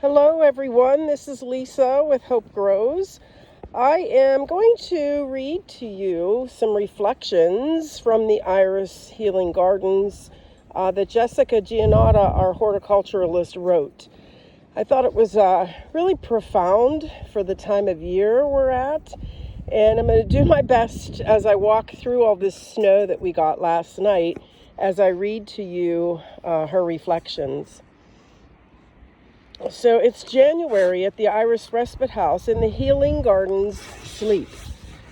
Hello everyone, this is Lisa with Hope Grows. I am going to read to you some reflections from the Iris Healing Gardens that Jessica Giannotta, our horticulturalist, wrote. I thought it was really profound for the time of year we're at, and I'm going to do my best as I walk through all this snow that we got last night as I read to you her reflections. So it's January at the Iris Respite House in the Healing Gardens Sleep.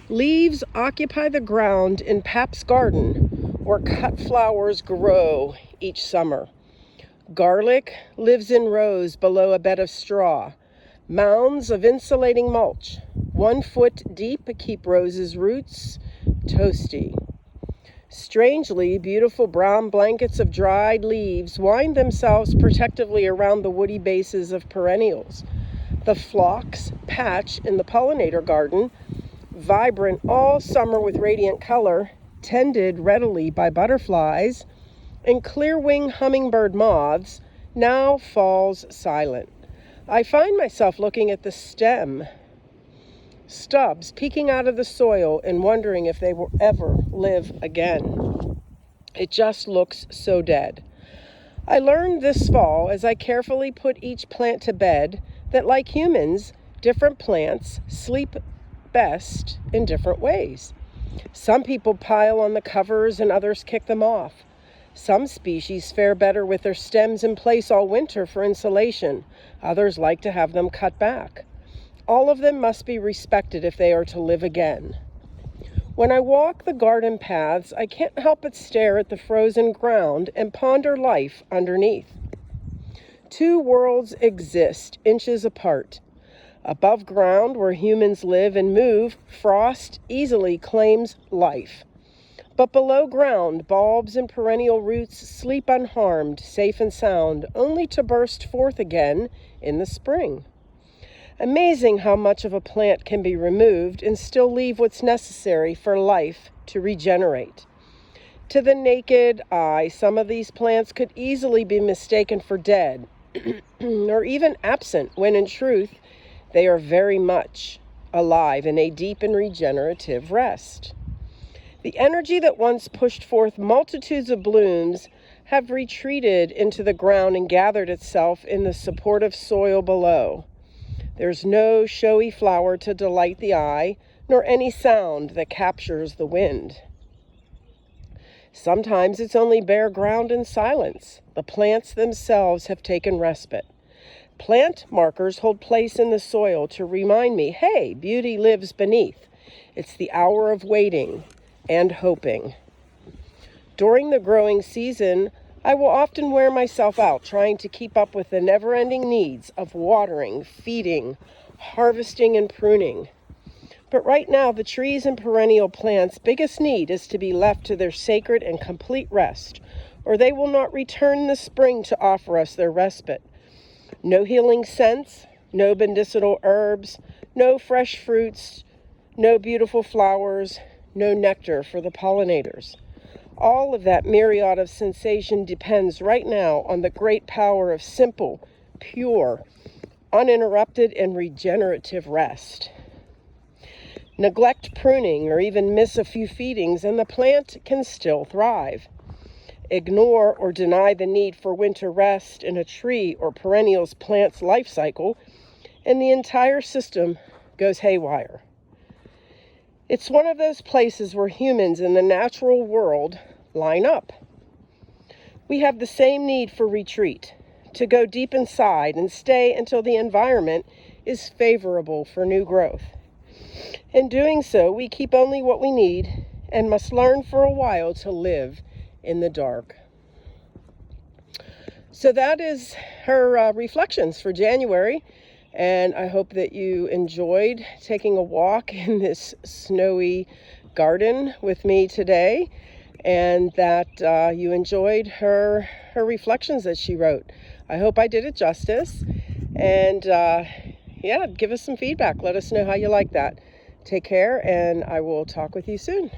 Leaves occupy the ground in Pap's garden where cut flowers grow each summer. Garlic lives in rows below a bed of straw. Mounds of insulating mulch, 1 foot deep, keep roses' roots toasty. Strangely, beautiful brown blankets of dried leaves wind themselves protectively around the woody bases of perennials. The phlox patch in the pollinator garden, vibrant all summer with radiant color, tended readily by butterflies and clear-wing hummingbird moths, now falls silent. I find myself looking at the stem stubs peeking out of the soil and wondering if they will ever live again. It just looks so dead. I learned this fall as I carefully put each plant to bed that, like humans, different plants sleep best in different ways. Some people pile on the covers and others kick them off. Some species fare better with their stems in place all winter for insulation. Others like to have them cut back. All of them must be respected if they are to live again. When I walk the garden paths, I can't help but stare at the frozen ground and ponder life underneath. Two worlds exist, inches apart. Above ground, where humans live and move, frost easily claims life. But below ground, bulbs and perennial roots sleep unharmed, safe and sound, only to burst forth again in the spring. Amazing how much of a plant can be removed and still leave what's necessary for life to regenerate. To the naked eye, some of these plants could easily be mistaken for dead or even absent, when in truth, they are very much alive in a deep and regenerative rest. The energy that once pushed forth multitudes of blooms have retreated into the ground and gathered itself in the supportive soil below. There's no showy flower to delight the eye, nor any sound that captures the wind. Sometimes it's only bare ground and silence. The plants themselves have taken respite. Plant markers hold place in the soil to remind me, hey, beauty lives beneath. It's the hour of waiting and hoping. During the growing season, I will often wear myself out trying to keep up with the never-ending needs of watering, feeding, harvesting, and pruning. But right now, the trees and perennial plants' biggest need is to be left to their sacred and complete rest, or they will not return in the spring to offer us their respite. No healing scents, no medicinal herbs, no fresh fruits, no beautiful flowers, no nectar for the pollinators. All of that myriad of sensation depends right now on the great power of simple, pure, uninterrupted, and regenerative rest. Neglect pruning or even miss a few feedings and the plant can still thrive. Ignore or deny the need for winter rest in a tree or perennial's plant's life cycle, and the entire system goes haywire. It's one of those places where humans in the natural world line up. We have the same need for retreat, to go deep inside and stay until the environment is favorable for new growth. In doing so, we keep only what we need and must learn for a while to live in the dark. So that is her reflections for January. And I hope that you enjoyed taking a walk in this snowy garden with me today, and that you enjoyed her reflections that she wrote. I hope I did it justice. And give us some feedback. Let us know how you like that. Take care, and I will talk with you soon.